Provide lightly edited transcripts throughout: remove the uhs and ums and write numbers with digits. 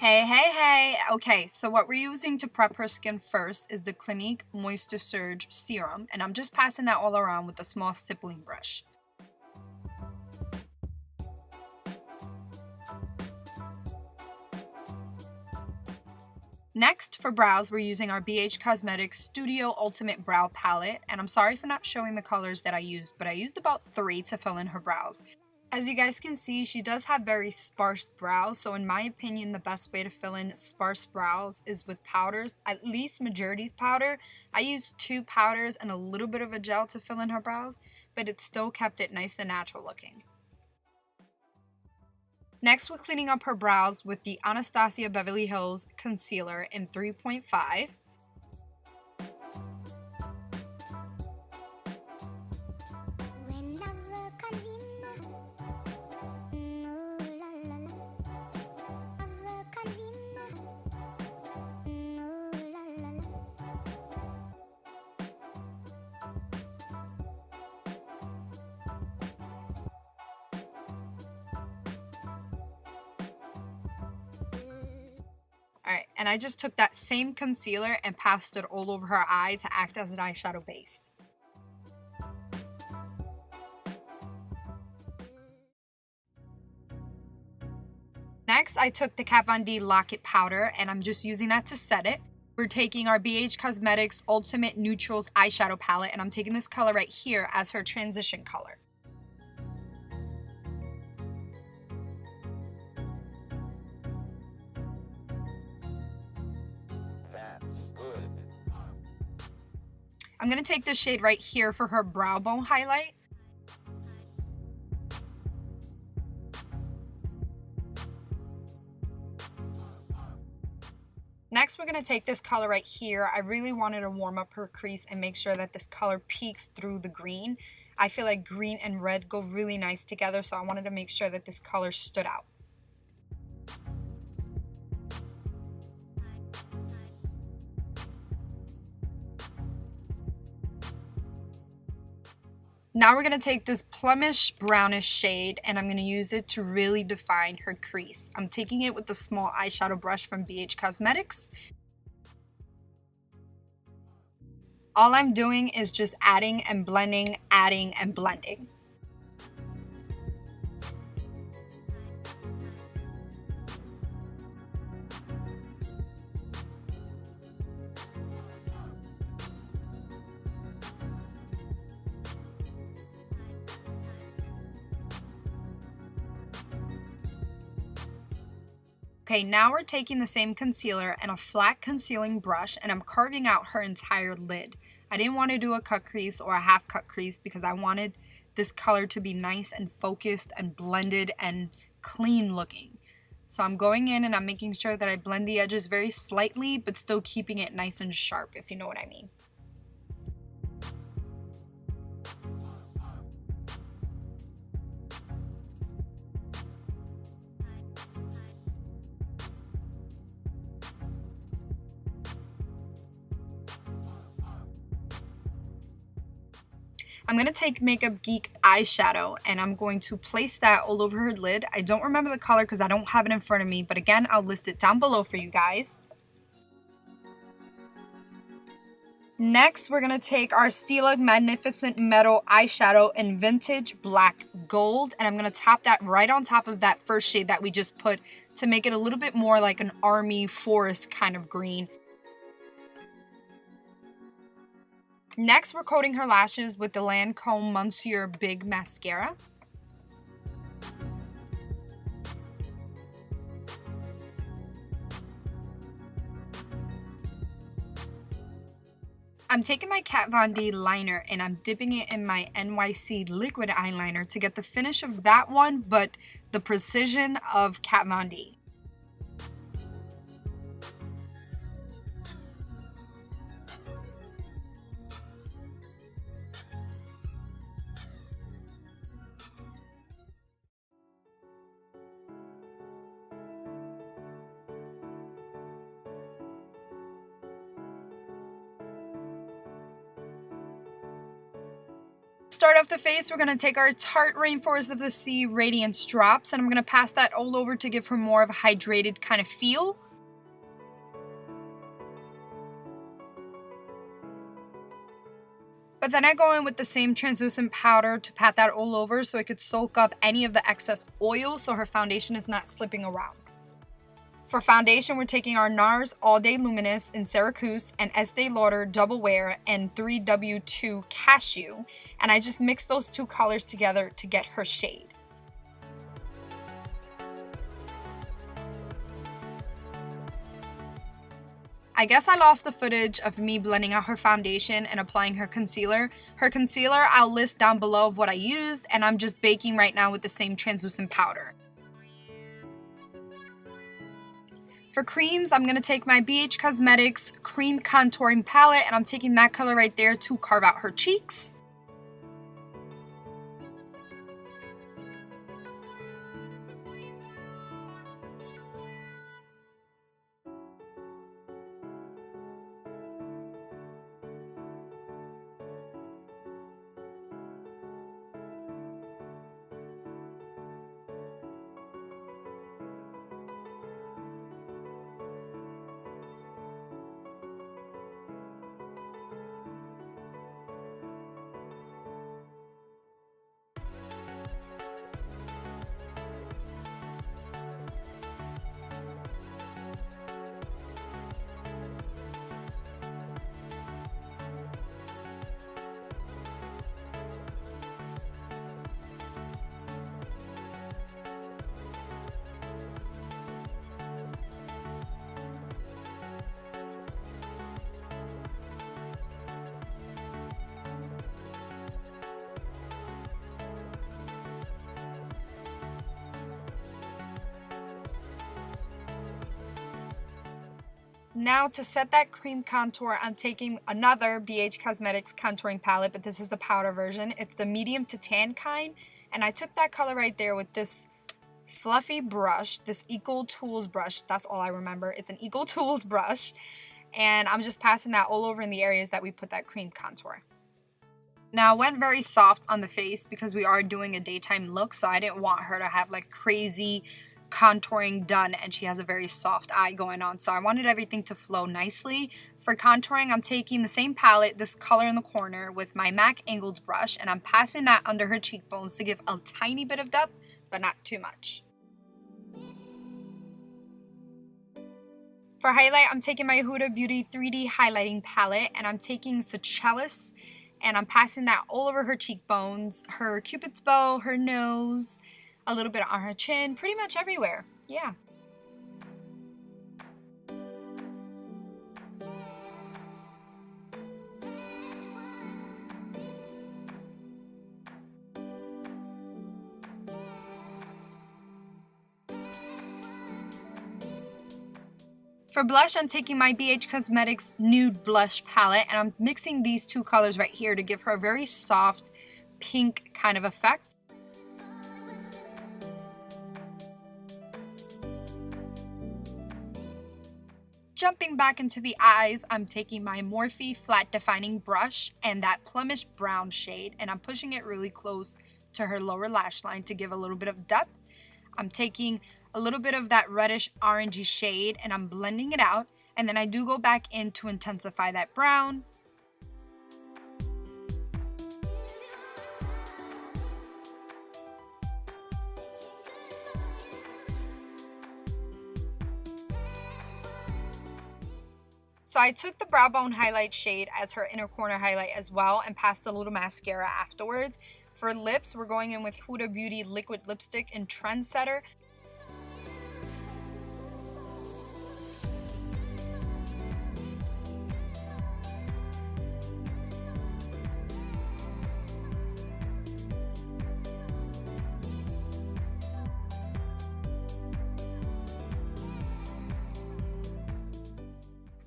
Hey. Okay, so what we're using to prep her skin first is the Clinique Moisture Surge Serum, and I'm just passing that all around with a small stippling brush. Next, for brows, we're using our BH Cosmetics Studio Ultimate Brow Palette, and I'm sorry for not showing the colors that I used, but I used about 3 to fill in her brows. As you guys can see, she does have very sparse brows, so in my opinion, the best way to fill in sparse brows is with powders, at least majority powder. I used 2 powders and a little bit of a gel to fill in her brows, but it still kept it nice and natural looking. Next, we're cleaning up her brows with the Anastasia B.H Concealer in 3.5. Alright, and I just took that same concealer and passed it all over her eye to act as an eyeshadow base. Next, I took the Kat Von D Lock-It Powder, and I'm just using that to set it. We're taking our BH Cosmetics Ultimate Neutrals Eyeshadow Palette, and I'm taking this color right here as her transition color. I'm going to take this shade right here for her brow bone highlight. Next, we're going to take this color right here. I really wanted to warm up her crease and make sure that this color peeks through the green. I feel like green and red go really nice together, so I wanted to make sure that this color stood out. Now we're going to take this plumish brownish shade and I'm going to use it to really define her crease. I'm taking it with the small eyeshadow brush from BH Cosmetics. All I'm doing is just adding and blending, adding and blending. Okay, now we're taking the same concealer and a flat concealing brush and I'm carving out her entire lid. I didn't want to do a cut crease or a half cut crease because I wanted this color to be nice and focused and blended and clean looking. So I'm going in and I'm making sure that I blend the edges very slightly but still keeping it nice and sharp, if you know what I mean. I'm going to take Makeup Geek eyeshadow and I'm going to place that all over her lid. I don't remember the color because I don't have it in front of me, but again, I'll list it down below for you guys. Next, we're going to take our Stila Magnificent Metal eyeshadow in Vintage Black Gold, and I'm going to tap that right on top of that first shade that we just put to make it a little bit more like an army forest kind of green. Next, we're coating her lashes with the Lancôme Monsieur Big Mascara. I'm taking my Kat Von D liner and I'm dipping it in my NYC liquid eyeliner to get the finish of that one, but the precision of Kat Von D. start off the face, we're going to take our Tarte Rainforest of the Sea Radiance drops, and I'm going to pass that all over to give her more of a hydrated kind of feel. But then I go in with the same translucent powder to pat that all over so it could soak up any of the excess oil so her foundation is not slipping around. For foundation, we're taking our Nars All Day Luminous in Syracuse and Estee Lauder Double Wear and 3W2 Cashew, and I just mix those two colors together to get her shade. I guess I lost the footage of me blending out her foundation and applying her concealer. Her concealer I'll list down below of what I used, and I'm just baking right now with the same translucent powder. For creams, I'm going to take my BH Cosmetics Cream Contouring Palette, and I'm taking that color right there to carve out her cheeks. Now to set that cream contour, I'm taking another BH Cosmetics contouring palette, but this is the powder version. It's the medium to tan kind, and I took that color right there with this fluffy brush, this Eco Tools brush. That's all I remember. It's an Eco Tools brush, and I'm just passing that all over in the areas that we put that cream contour. Now, I went very soft on the face because we are doing a daytime look, so I didn't want her to have like crazy contouring done, and she has a very soft eye going on, so I wanted everything to flow nicely. For contouring, I'm taking the same palette, this color in the corner, with my MAC angled brush, and I'm passing that under her cheekbones to give a tiny bit of depth, but not too much. For highlight, I'm taking my Huda Beauty 3D highlighting palette, and I'm taking Seychelles, and I'm passing that all over her cheekbones, her cupid's bow, her nose, a little bit on her chin, pretty much everywhere. Yeah. For blush, I'm taking my BH Cosmetics Nude Blush Palette, and I'm mixing these two colors right here to give her a very soft pink kind of effect. Jumping back into the eyes, I'm taking my Morphe Flat Defining Brush and that plummish brown shade, and I'm pushing it really close to her lower lash line to give a little bit of depth. I'm taking a little bit of that reddish orangey shade and I'm blending it out, and then I do go back in to intensify that brown. So I took the brow bone highlight shade as her inner corner highlight as well and passed a little mascara afterwards. For lips, we're going in with Huda Beauty Liquid Lipstick in Trendsetter.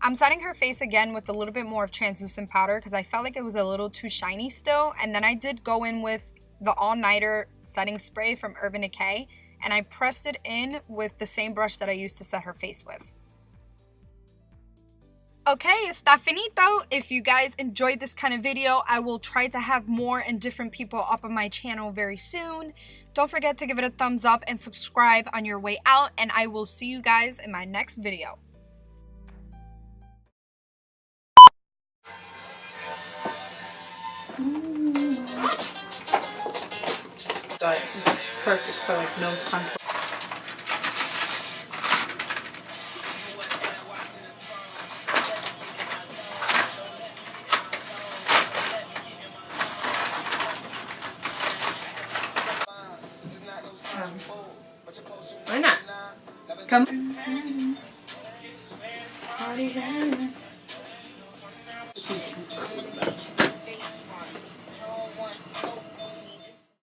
I'm setting her face again with a little bit more of translucent powder because I felt like it was a little too shiny still. And then I did go in with the All Nighter setting spray from Urban Decay, and I pressed it in with the same brush that I used to set her face with. Okay, está finito. If you guys enjoyed this kind of video, I will try to have more and different people up on my channel very soon. Don't forget to give it a thumbs up and subscribe on your way out, and I will see you guys in my next video. Perfect for like nose contour. Why not? Come.